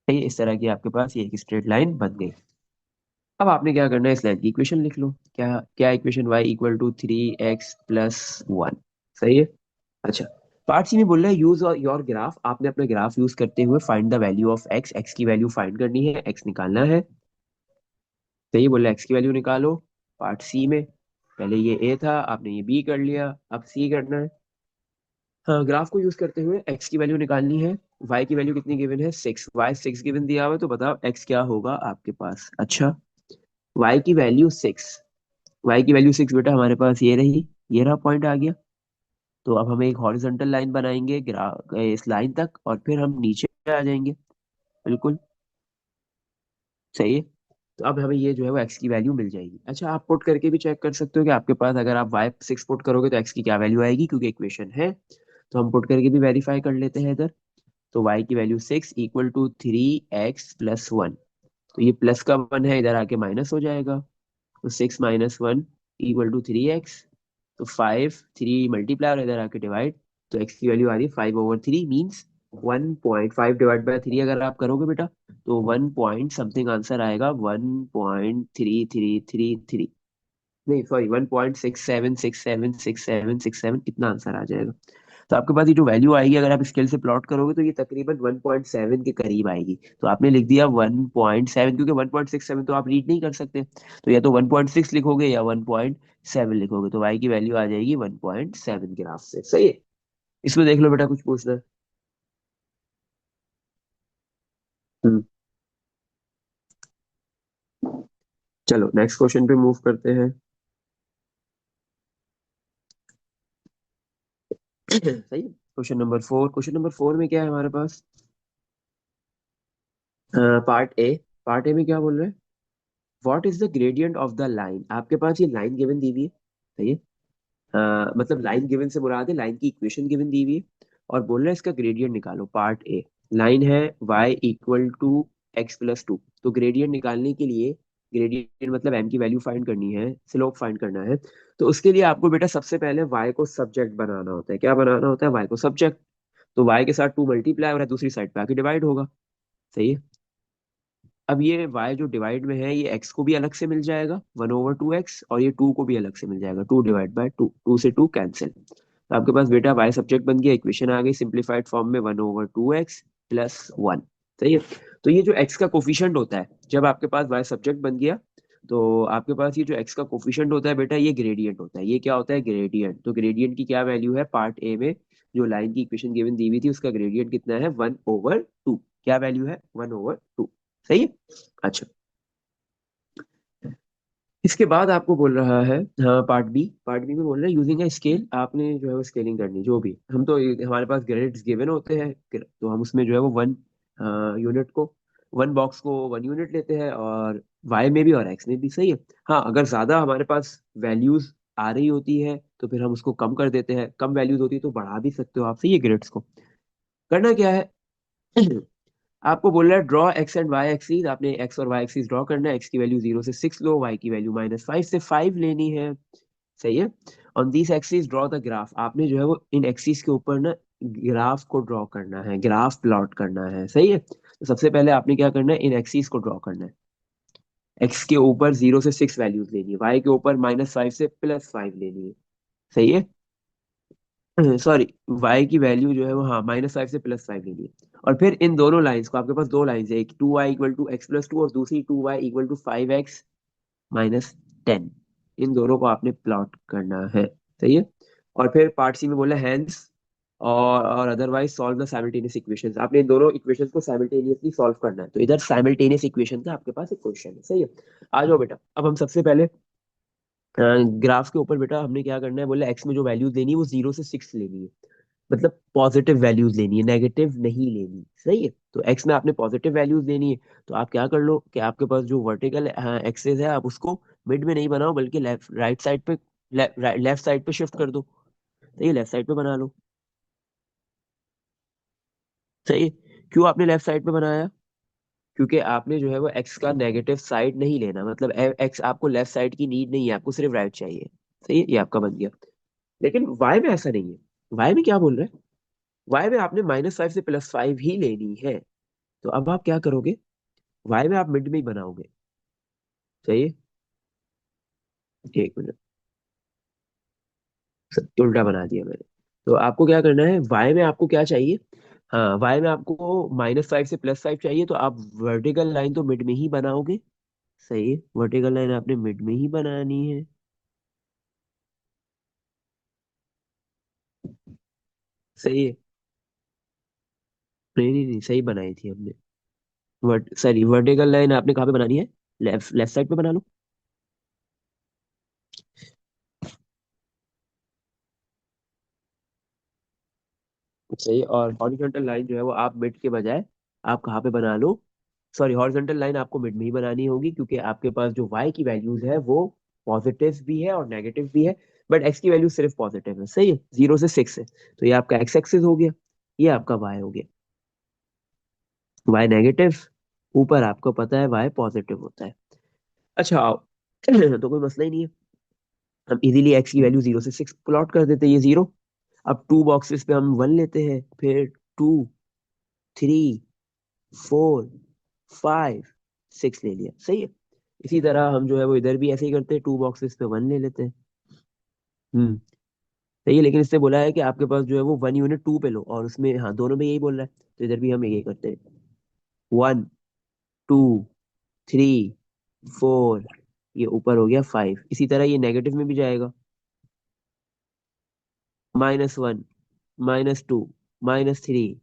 सही है? इस तरह की आपके पास ये एक स्ट्रेट लाइन बन गई। अब आपने क्या करना है, इस लाइन की इक्वेशन लिख लो। क्या क्या इक्वेशन, y = 3x + 1। सही है। अच्छा, पार्ट सी में बोल रहा है यूज योर ग्राफ। आपने अपना ग्राफ यूज करते हुए find the value of x, x की वैल्यू फाइंड करनी है, एक्स निकालना है। सही, बोल रहा है एक्स की वैल्यू निकालो। पार्ट सी में पहले ये ए था, आपने ये बी कर लिया, अब सी करना है। हाँ, ग्राफ को यूज करते हुए एक्स की वैल्यू निकालनी है। वाई की वैल्यू कितनी गिवन है, 6। वाई 6 गिवन दिया हुआ है, तो बताओ एक्स क्या होगा आपके पास। अच्छा, वाई की वैल्यू 6। वाई की वैल्यू 6 बेटा हमारे पास ये रही, ये रहा पॉइंट आ गया। तो अब हम एक हॉरिजॉन्टल लाइन बनाएंगे इस लाइन तक, और फिर हम नीचे आ जाएंगे। बिल्कुल सही है। तो अब हमें ये जो है वो एक्स की वैल्यू मिल जाएगी। अच्छा, आप पुट करके भी चेक कर सकते हो कि आपके पास अगर आप वाई 6 पुट करोगे तो एक्स की क्या वैल्यू आएगी, क्योंकि इक्वेशन है। तो हम पुट करके भी वेरीफाई कर लेते हैं इधर। तो वाई की वैल्यू 6 = 3x + 1। तो ये प्लस का 1 है, इधर आके माइनस हो जाएगा। तो 6 - 1 = 3x। तो 5, 3 मल्टीप्लाई और इधर आके डिवाइड। तो x की वैल्यू आ रही है 5/3, मीन्स 1.5 ÷ 3 अगर आप करोगे बेटा, तो 1 पॉइंट समथिंग आंसर आएगा, 1.3333। नहीं सॉरी, 1.67676767, इतना आंसर आ जाएगा। तो आपके पास ये जो वैल्यू आएगी, अगर आप स्केल से प्लॉट करोगे तो ये तकरीबन 1.7 के करीब आएगी। तो आपने लिख दिया 1.7, क्योंकि 1.67 तो आप रीड नहीं कर सकते। तो या तो 1.6 लिखोगे या 1.7 लिखोगे, तो वाई की वैल्यू आ जाएगी 1.7 ग्राफ से। सही है। इसमें देख लो बेटा, कुछ पूछना है? हम्म। चलो नेक्स्ट क्वेश्चन पे मूव करते हैं। सही है। क्वेश्चन नंबर 4 में क्या है हमारे पास, पार्ट ए। पार्ट ए में क्या बोल रहे हैं, what is the gradient of the line. आपके पास ये लाइन गिवन दी हुई है। सही है। मतलब लाइन गिवन से मुराद है लाइन की इक्वेशन गिवन दी हुई है, और बोल रहा है इसका ग्रेडियंट निकालो। पार्ट ए, लाइन है y = x + 2। तो ग्रेडियंट निकालने के लिए, ग्रेडियंट मतलब m की वैल्यू फाइंड करनी है, स्लोप फाइंड करना है। तो उसके लिए आपको बेटा सबसे पहले y को सब्जेक्ट बनाना होता है। क्या बनाना होता है, y को सब्जेक्ट। तो y के साथ 2 मल्टीप्लाई हो रहा है, दूसरी साइड पे आके डिवाइड होगा। सही है। अब ये y जो डिवाइड में है, ये x को भी अलग से मिल जाएगा 1/2x, और ये 2 को भी अलग से मिल जाएगा, 2/2, 2 से 2 कैंसिल। तो आपके पास बेटा y सब्जेक्ट बन गया, इक्वेशन आ गई सिंप्लीफाइड फॉर्म में, 1/2x + 1। सही है। तो ये जो x का कोफिशिएंट होता है, जब आपके पास y सब्जेक्ट बन गया, तो आपके पास ये जो x का कोफिशिएंट होता है बेटा, ये ग्रेडियंट होता है। ये क्या होता है, ग्रेडियंट। तो ग्रेडियंट की क्या वैल्यू है, पार्ट ए में जो लाइन की इक्वेशन गिवन दी हुई थी, उसका ग्रेडियंट कितना है, 1/2। क्या वैल्यू है, 1/2। सही है। अच्छा, इसके बाद आपको बोल रहा है, हाँ पार्ट बी में बोल रहा है यूजिंग अ स्केल। आपने जो है वो स्केलिंग करनी, जो भी हम तो हमारे पास ग्रेड्स गिवन होते हैं, तो हम उसमें जो है वो 1 यूनिट को, 1 बॉक्स को 1 यूनिट लेते हैं, और वाई में भी और एक्स में भी। सही है। हाँ, अगर ज्यादा हमारे पास वैल्यूज आ रही होती है तो फिर हम उसको कम कर देते हैं, कम वैल्यूज होती है तो बढ़ा भी सकते हो आप। सही है। ग्रेड्स को करना क्या है, आपको बोल रहा है draw X and Y axes. आपने एक्स और वाई एक्सीज ड्रॉ करना है। एक्स की वैल्यू 0 से 6 लो, वाई की वैल्यू -5 से 5 लेनी है। सही है। On this axis draw the graph. आपने जो है वो इन एक्सिस के ऊपर ना ग्राफ को ड्रॉ करना है, ग्राफ प्लॉट करना है। सही है। तो सबसे पहले आपने क्या करना है, इन एक्सिस को ड्रॉ करना है। एक्स के ऊपर 0 से 6 वैल्यूज लेनी है, वाई के ऊपर -5 से +5 लेनी है। सही है। सॉरी, वाई की वैल्यू जो है वो, हाँ, -5 से +5 लेनी है। और फिर इन दोनों लाइंस को, आपके पास दो लाइंस है, एक 2y = x+2 और दूसरी 2y = 5x - 10। इन दोनों को आपने प्लॉट करना है। सही है। और फिर पार्ट सी में बोला हैंस और otherwise solve the simultaneous equations. आपने इन दोनों इक्वेशंस को साइमल्टेनियसली सॉल्व करना है। तो इधर साइमल्टेनियस इक्वेशन का आपके पास एक क्वेश्चन है। सही है। आ जाओ बेटा, अब हम सबसे पहले ग्राफ के ऊपर बेटा हमने क्या करना है, बोले एक्स में जो वैल्यूज लेनी है वो 0 से 6 लेनी है। मतलब पॉजिटिव वैल्यूज लेनी है, नेगेटिव नहीं लेनी। सही है। तो एक्स में आपने पॉजिटिव वैल्यूज लेनी है। तो आप क्या कर लो कि आपके पास जो वर्टिकल एक्सेस है, आप उसको मिड में नहीं बनाओ, बल्कि लेफ्ट राइट साइड पे, लेफ्ट साइड पे शिफ्ट कर दो। सही है, लेफ्ट साइड पे बना लो। सही है। क्यों आपने लेफ्ट साइड पे बनाया? क्योंकि आपने जो है वो एक्स का नेगेटिव साइड नहीं लेना, मतलब एक्स आपको लेफ्ट साइड की नीड नहीं है, आपको सिर्फ राइट चाहिए। सही है, ये आपका बन गया। लेकिन वाई में ऐसा नहीं है। वाई में क्या बोल रहे हैं? वाई में आपने -5 से +5 ही लेनी है। तो अब आप क्या करोगे? वाई में आप मिड में ही बनाओगे। सही है। एक मिनट, उल्टा बना दिया मैंने। तो आपको क्या करना है, वाई में आपको क्या चाहिए? हाँ, वाई में आपको -5 से +5 चाहिए, तो आप वर्टिकल लाइन तो मिड में ही बनाओगे। सही है, वर्टिकल लाइन आपने मिड में ही बनानी है। सही है। नहीं नहीं नहीं, सही बनाई थी हमने। सॉरी, वर्टिकल लाइन आपने कहाँ पे बनानी है? लेफ्ट लेफ्ट साइड पे बना लो। सही है। और हॉरिजॉन्टल लाइन जो है वो आप मिड के बजाय आप कहाँ पे बना लो? सॉरी, हॉरिजॉन्टल लाइन आपको मिड में ही बनानी होगी, क्योंकि आपके पास जो वाई की वैल्यूज है वो पॉजिटिव भी है और नेगेटिव भी है। बट एक्स की वैल्यू सिर्फ पॉजिटिव है। सही है, 0 से 6 है। तो ये आपका एक्स एक्सिस हो गया, ये आपका वाई हो गया। वाई नेगेटिव, ऊपर आपको पता है वाई पॉजिटिव होता है। अच्छा आओ, तो कोई मसला ही नहीं है। हम इजीली एक्स की वैल्यू 0 से 6 प्लॉट कर देते हैं, ये 0। अब टू बॉक्सेस पे हम 1 लेते हैं, फिर 2, 3, 4, 5, 6 ले लिया। सही है। इसी तरह हम जो है वो इधर भी ऐसे ही करते हैं, टू बॉक्सेस पे 1 ले लेते हैं। हम्म। सही है, लेकिन इससे बोला है कि आपके पास जो है वो 1 यूनिट 2 पे लो, और उसमें हाँ दोनों में यही बोल रहा है। तो इधर भी हम यही करते हैं, 1, 2, 3, 4, ये ऊपर हो गया 5। इसी तरह ये नेगेटिव में भी जाएगा, -1, -2, -3।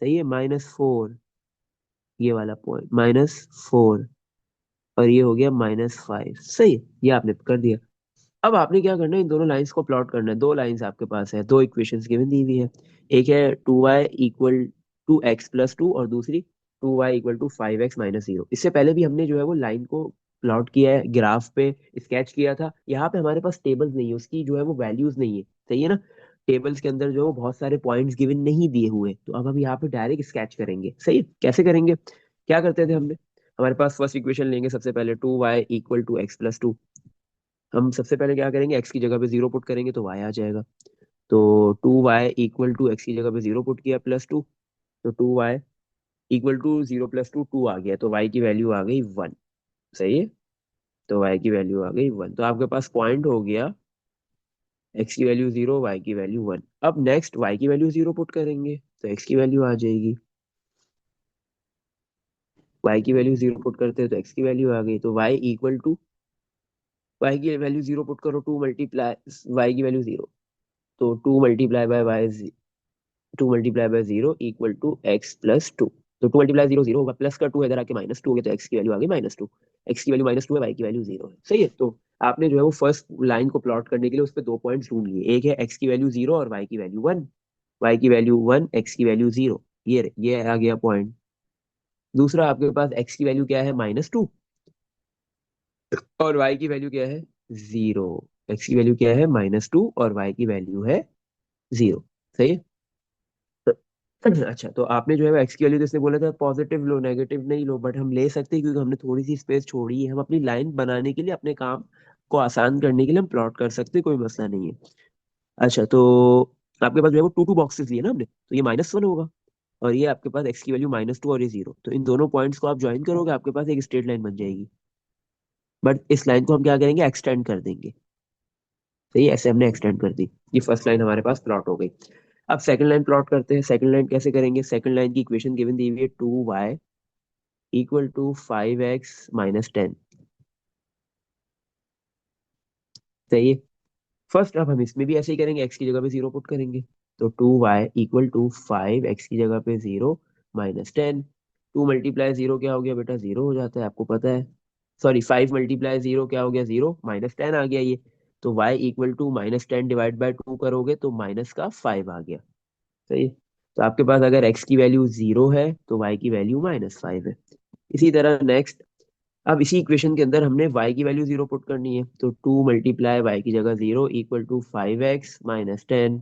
सही है, -4, ये वाला पॉइंट -4, और ये हो गया -5। सही है, ये आपने कर दिया। अब आपने क्या करना है, इन दोनों लाइंस को प्लॉट करना है। दो लाइंस आपके पास है, दो इक्वेशंस गिवन दी हुई है। एक है 2y = x+2, और दूसरी 2y = 5x - 0। इससे पहले भी हमने जो है वो लाइन को प्लॉट किया है, ग्राफ पे स्केच किया था। यहाँ पे हमारे पास टेबल्स नहीं है, उसकी जो है वो वैल्यूज नहीं है। सही है ना। टेबल्स के अंदर जो है वो बहुत सारे पॉइंट्स गिवन नहीं दिए हुए, तो अब हम यहाँ पे डायरेक्ट स्केच करेंगे। सही है, कैसे करेंगे? क्या करते थे हमने? हमारे पास फर्स्ट इक्वेशन लेंगे सबसे पहले, 2y = x+2। हम सबसे पहले क्या करेंगे, एक्स की जगह पे 0 पुट करेंगे तो वाई आ जाएगा। तो 2y = एक्स की जगह पे 0 पुट किया, +2। तो 2y = 0 + 2, 2 आ गया, तो वाई की वैल्यू आ गई 1। सही है। तो वाई की वैल्यू आ गई 1, तो आपके पास पॉइंट हो गया, एक्स की वैल्यू 0, वाई की वैल्यू 1। अब नेक्स्ट वाई की वैल्यू 0 पुट करेंगे तो एक्स की वैल्यू आ जाएगी। वाई की वैल्यू 0 पुट करते हैं तो एक्स की वैल्यू आ गई। तो वाई की वैल्यू 0 पुट करो, 2 × वाई की वैल्यू 0, तो 2 × वाई 0 = x+2। तो 2 × 0 0 होगा, प्लस का 2 इधर आके -2 हो गया, तो एक्स की वैल्यू आ गई -2। एक्स की वैल्यू -2 है, वाई की वैल्यू 0 है। सही है। तो आपने जो है वो फर्स्ट लाइन को प्लॉट करने के लिए उस पे दो पॉइंट्स ढूंढ लिए, एक है एक्स की वैल्यू 0 और वाई की वैल्यू 1। वाई की वैल्यू 1, एक्स की वैल्यू 0, ये आ गया पॉइंट। दूसरा आपके पास एक्स की वैल्यू क्या है, -2, और वाई की वैल्यू क्या है, 0। एक्स की वैल्यू क्या है, -2, और वाई की वैल्यू है 0। सही है। अच्छा, तो आपने जो है एक्स की वैल्यू जैसे बोला था पॉजिटिव लो, नेगेटिव नहीं लो, बट हम ले सकते हैं क्योंकि हमने थोड़ी सी स्पेस छोड़ी है। हम अपनी लाइन बनाने के लिए, अपने काम को आसान करने के लिए हम प्लॉट कर सकते हैं, कोई मसला नहीं है। अच्छा, तो आपके पास जो है वो टू टू बॉक्सेस लिए ना हमने, तो ये -1 होगा, और ये आपके पास एक्स की वैल्यू -2 और ये 0। तो इन दोनों पॉइंट्स को आप ज्वाइन करोगे, आपके पास एक स्ट्रेट लाइन बन जाएगी। बट इस लाइन को हम क्या करेंगे, एक्सटेंड कर देंगे। सही है, ऐसे हमने एक्सटेंड कर दी। ये फर्स्ट लाइन हमारे पास प्लॉट हो गई। अब सेकंड लाइन प्लॉट करते हैं। सेकंड लाइन कैसे करेंगे, सेकंड लाइन की इक्वेशन गिवन दी हुई है 2y इक्वल टू 5x-10। सही है। फर्स्ट अब हम इसमें भी ऐसे ही करेंगे, एक्स की जगह पे जीरो पुट करेंगे। तो 2y इक्वल टू 5x की जगह पे 0-10। 2 × 0 क्या हो गया बेटा, 0 हो जाता है, आपको पता है। सॉरी, 5 × 0 क्या हो गया, 0-10 आ गया ये। तो y equal to -10 divide by 2 करोगे तो माइनस का 5 आ गया। सही है। तो आपके पास अगर x की वैल्यू 0 है तो y की वैल्यू -5 है। इसी तरह नेक्स्ट, अब इसी इक्वेशन के अंदर हमने y की वैल्यू 0 पुट करनी है। तो 2 × y की जगह 0 इक्वल टू 5x-10।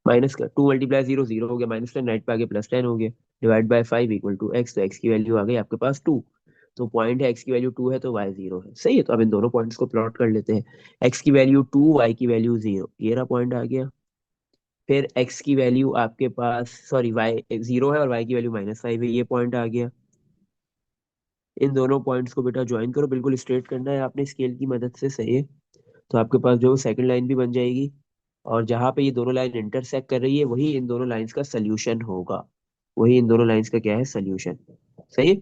माइनस का 2 × 0 0 हो गया, -10 राइट पे आगे +10 हो गया, divide by 5 equal to x। तो x की वैल्यू आ गई आपके पास 2। तो पॉइंट है x की वैल्यू 2 है तो y 0 है। सही है। तो अब इन दोनों पॉइंट्स को प्लॉट कर लेते हैं। x की वैल्यू 2, y की वैल्यू 0, ये रहा पॉइंट आ गया। फिर x की वैल्यू आपके पास, सॉरी y 0 है और y की वैल्यू -5 है, ये पॉइंट आ गया। इन दोनों पॉइंट्स को बेटा ज्वाइन करो, बिल्कुल स्ट्रेट करना है आपने स्केल की मदद से। सही है। तो आपके पास जो सेकंड लाइन भी बन जाएगी, और जहां पे ये दोनों लाइन इंटरसेक्ट कर रही है वही इन दोनों लाइंस का सोल्यूशन होगा। वही इन दोनों लाइंस का क्या है, सोल्यूशन। सही है।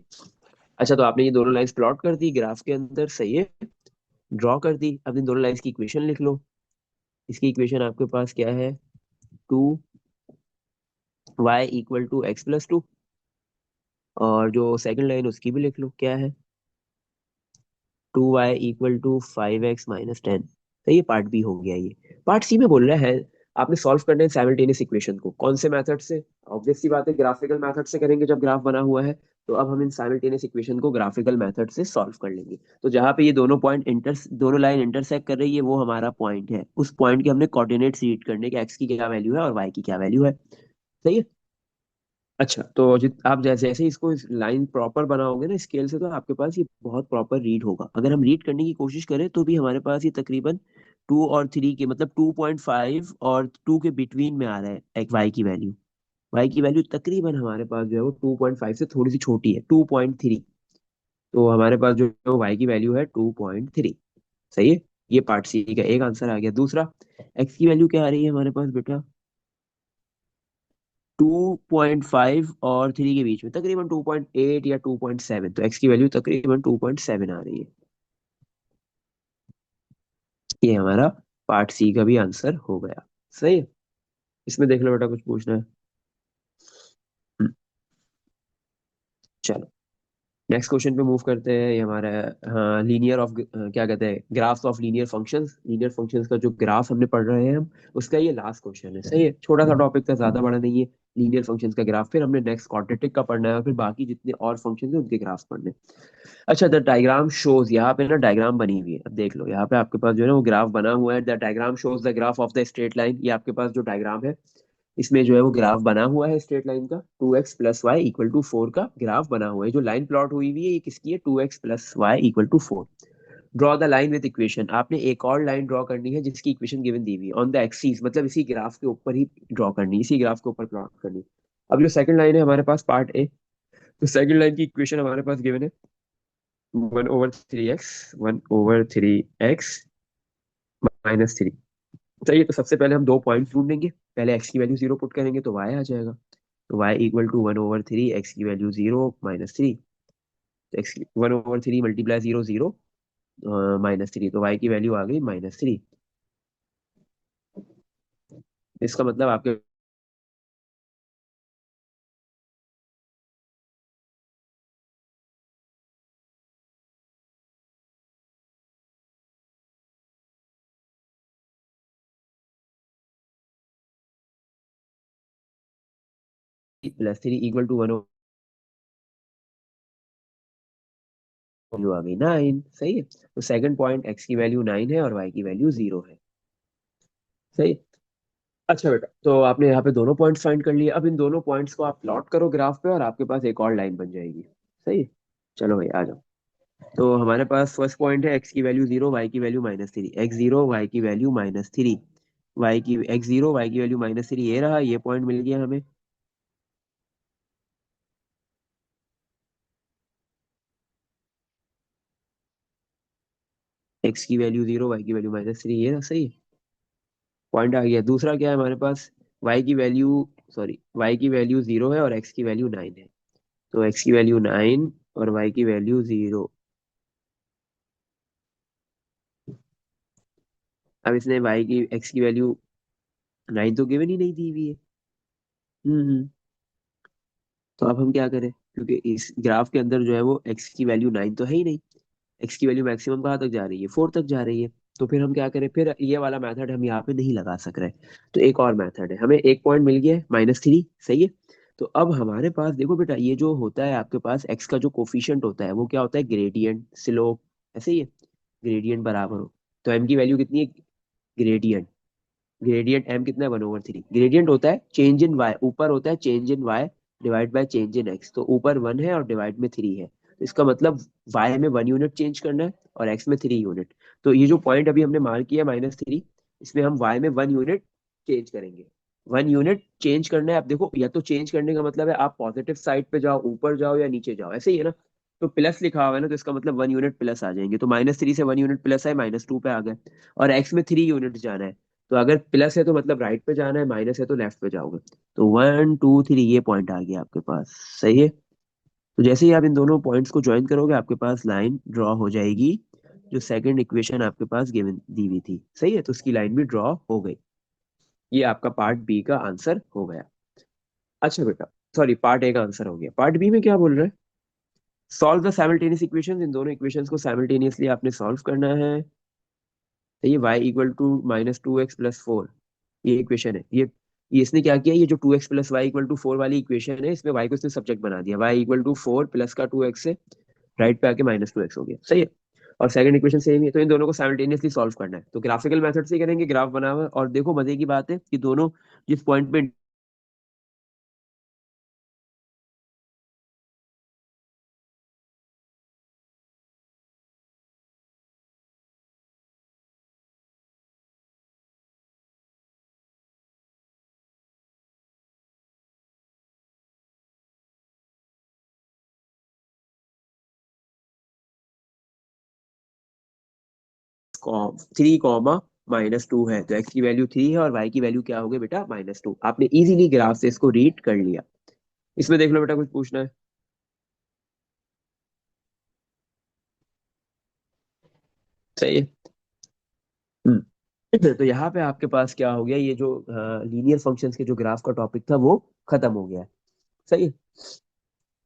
अच्छा, तो आपने ये दोनों लाइंस प्लॉट कर दी ग्राफ के अंदर। सही है। ड्रॉ कर दी। अब इन दोनों लाइंस की इक्वेशन लिख लो। इसकी इक्वेशन आपके पास क्या है, 2y इक्वल टू x+2। और जो सेकंड लाइन उसकी भी लिख लो, क्या है, 2y इक्वल टू 5x-10। तो ये पार्ट बी हो गया। ये पार्ट सी में बोल रहा है आपने सॉल्व करना है साइमल्टेनियस इक्वेशन को। कौन से मेथड से, ऑब्वियस सी बात है ग्राफिकल मेथड से करेंगे जब ग्राफ बना हुआ है। तो अब हम इन साइमल्टेनियस इक्वेशन को ग्राफिकल मेथड से सॉल्व कर लेंगे। तो जहां पे ये दोनों लाइन इंटरसेक्ट कर रही है वो हमारा पॉइंट है। उस पॉइंट के हमने कोऑर्डिनेट रीड करने के, एक्स की क्या वैल्यू है और वाई की क्या वैल्यू है। सही है। अच्छा, तो जित आप जैसे जैसे इसको इस लाइन प्रॉपर बनाओगे ना स्केल से, तो आपके पास ये बहुत प्रॉपर रीड होगा। अगर हम रीड करने की कोशिश करें तो भी हमारे पास ये तकरीबन 2 और 3 के, मतलब 2.5 और 2 के बिटवीन में आ रहा है एक वाई की वैल्यू। वाई की वैल्यू तकरीबन हमारे पास जो है वो 2.5 से थोड़ी सी छोटी है, 2.3। तो हमारे पास जो वाई की वैल्यू है 2.3। सही है। ये पार्ट सी का एक आंसर आ गया। दूसरा, एक्स की वैल्यू क्या आ रही है हमारे पास बेटा, 2.5 और 3 के बीच में, तकरीबन 2.8 या 2.7। तो एक्स की वैल्यू तकरीबन 2.7 आ रही है। ये हमारा पार्ट सी का भी आंसर हो गया। सही है। इसमें देख लो बेटा, कुछ पूछना है। हम्म, चलो नेक्स्ट क्वेश्चन पे मूव करते हैं। ये हमारा, हाँ, लीनियर ऑफ, क्या कहते हैं, graphs of linear functions. Linear functions का जो ग्राफ हमने पढ़ रहे हैं हम, उसका ये लास्ट क्वेश्चन है। सही है। छोटा सा टॉपिक था, ज्यादा बड़ा नहीं है। लीनियर फंक्शंस का ग्राफ, फिर हमने नेक्स्ट क्वाड्रेटिक का पढ़ना है, और फिर बाकी जितने और फंक्शंस हैं उनके ग्राफ पढ़ने हैं। अच्छा, द डायग्राम शोज, यहाँ पे ना डायग्राम बनी हुई है। अब देख लो, यहाँ पे आपके पास जो है ना वो ग्राफ बना हुआ है। The diagram shows the graph of the straight line. ये आपके पास जो डायग्राम है, इसमें जो है वो ग्राफ बना हुआ है स्ट्रेट लाइन का। 2x + y = 4 का ग्राफ बना हुआ है। जो लाइन प्लॉट हुई हुई है ये किसकी है, 2x + y = 4। Draw the line with equation. आपने एक और लाइन ड्रॉ करनी है जिसकी इक्वेशन गिवन दी हुई है ऑन द एक्सिस, मतलब इसी ग्राफ के ऊपर ही ड्रॉ करनी है, इसी ग्राफ के ऊपर प्लॉट करनी है। अब जो सेकंड लाइन है हमारे पास, पार्ट ए, तो सेकंड लाइन की इक्वेशन हमारे पास गिवन है 1/3x चाहिए। तो सबसे पहले हम दो पॉइंट ढूंढ लेंगे। पहले एक्स की वैल्यू 0 पुट करेंगे तो y आ जाएगा। तो y इक्वल टू 1/3, एक्स की वैल्यू 0-3। तो एक्स 1/3 मल्टीप्लाई 0 0, -3। तो y की वैल्यू आ गई -3। इसका मतलब आपके +3 इक्वल टू 1 वैल्यू आ गई 9। सही है। तो सेकंड पॉइंट, एक्स की वैल्यू 9 है और y की वैल्यू 0 है। सही। अच्छा बेटा, तो आपने यहाँ पे दोनों पॉइंट्स फाइंड कर लिए। अब इन दोनों पॉइंट्स को आप प्लॉट करो ग्राफ पे और आपके पास एक और लाइन बन जाएगी। सही है। चलो भाई आ जाओ। तो हमारे पास फर्स्ट पॉइंट है, एक्स की वैल्यू 0, वाई की वैल्यू -3। x0, वाई की वैल्यू -3। वाई की x0, वाई की वैल्यू -3, ये रहा, ये पॉइंट मिल गया हमें। एक्स की वैल्यू 0, वाई की वैल्यू -3, ये ना सही है। पॉइंट आ गया। दूसरा क्या है हमारे पास, वाई की वैल्यू, सॉरी, वाई की वैल्यू 0 है और एक्स की वैल्यू 9 है। तो एक्स की वैल्यू 9 और वाई की वैल्यू 0। अब इसने वाई की एक्स की वैल्यू 9 तो गिवन ही नहीं दी हुई है। हम्म। तो अब हम क्या करें, क्योंकि इस ग्राफ के अंदर जो है वो एक्स की वैल्यू 9 तो है ही नहीं। एक्स की वैल्यू मैक्सिमम कहाँ तक जा रही है, 4 तक जा रही है। तो फिर हम क्या करें, फिर ये वाला मेथड हम यहाँ पे नहीं लगा सक रहे। तो एक और मेथड है, हमें एक पॉइंट मिल गया है -3, सही है। तो अब हमारे पास देखो बेटा, ये जो होता है आपके पास एक्स का जो कोफिशिएंट होता है वो क्या होता है, ग्रेडियंट स्लोप, ऐसे ही है। ग्रेडियंट बराबर हो, तो एम की वैल्यू कितनी है, ग्रेडियंट, ग्रेडियंट एम कितना है, 1/3। ग्रेडियंट होता है चेंज इन वाई, ऊपर होता है change in Y divide by change in X. तो ऊपर 1 है और डिवाइड में 3 है, तो इसका मतलब वाई में 1 यूनिट चेंज करना है और एक्स में 3 यूनिट। तो ये जो पॉइंट अभी हमने मार्क किया -3, इसमें हम वाई में 1 यूनिट चेंज करेंगे। 1 यूनिट चेंज करना है। आप देखो, या तो चेंज करने का मतलब है आप पॉजिटिव साइड पे जाओ, ऊपर जाओ या नीचे जाओ, ऐसे ही है ना। तो प्लस लिखा हुआ है ना, तो इसका मतलब 1 यूनिट प्लस आ जाएंगे। तो -3 से 1 यूनिट प्लस है, -2 पे आ गए। और एक्स में 3 यूनिट जाना है। तो अगर प्लस है तो मतलब राइट पे जाना है, माइनस है तो लेफ्ट पे जाओगे। तो 1 2 3 ये पॉइंट आ गया आपके पास, सही है। तो जैसे ही आप इन दोनों पॉइंट्स को ज्वाइन करोगे आपके पास लाइन ड्रॉ हो जाएगी, जो सेकंड इक्वेशन आपके पास गिवन दी हुई थी, सही है। तो उसकी लाइन भी ड्रॉ हो गई। ये आपका पार्ट बी का आंसर हो गया। अच्छा बेटा, सॉरी, पार्ट ए का आंसर हो गया। पार्ट बी में क्या बोल रहे हैं, सॉल्व द साइमल्टेनियस इक्वेशंस। इन दोनों इक्वेशंस को साइमल्टेनियसली आपने सॉल्व करना है। तो ये y = -2x + 4, ये इक्वेशन है। ये इसने क्या किया, ये जो 2x + y = 4 वाली इक्वेशन है, इसमें y को इसने सब्जेक्ट बना दिया। y = 4 प्लस का 2x से राइट पे आके -2x हो गया, सही है। और सेकंड इक्वेशन सेम ही है। तो इन दोनों को साइमल्टेनियसली सॉल्व करना है, तो ग्राफिकल मेथड से ही करेंगे, ग्राफ बना हुआ है। और देखो मजे की बात है कि दोनों जिस पॉइंट पे -3, है, तो x की वैल्यू 3 है और y की वैल्यू क्या हो गई बेटा, -2। आपने इजीली ग्राफ से इसको रीड कर लिया। इसमें देख लो बेटा, कुछ पूछना है, सही है। हम्म। तो यहाँ पे आपके पास क्या हो गया, ये जो लीनियर फंक्शंस के जो ग्राफ का टॉपिक था वो खत्म हो गया है, सही है।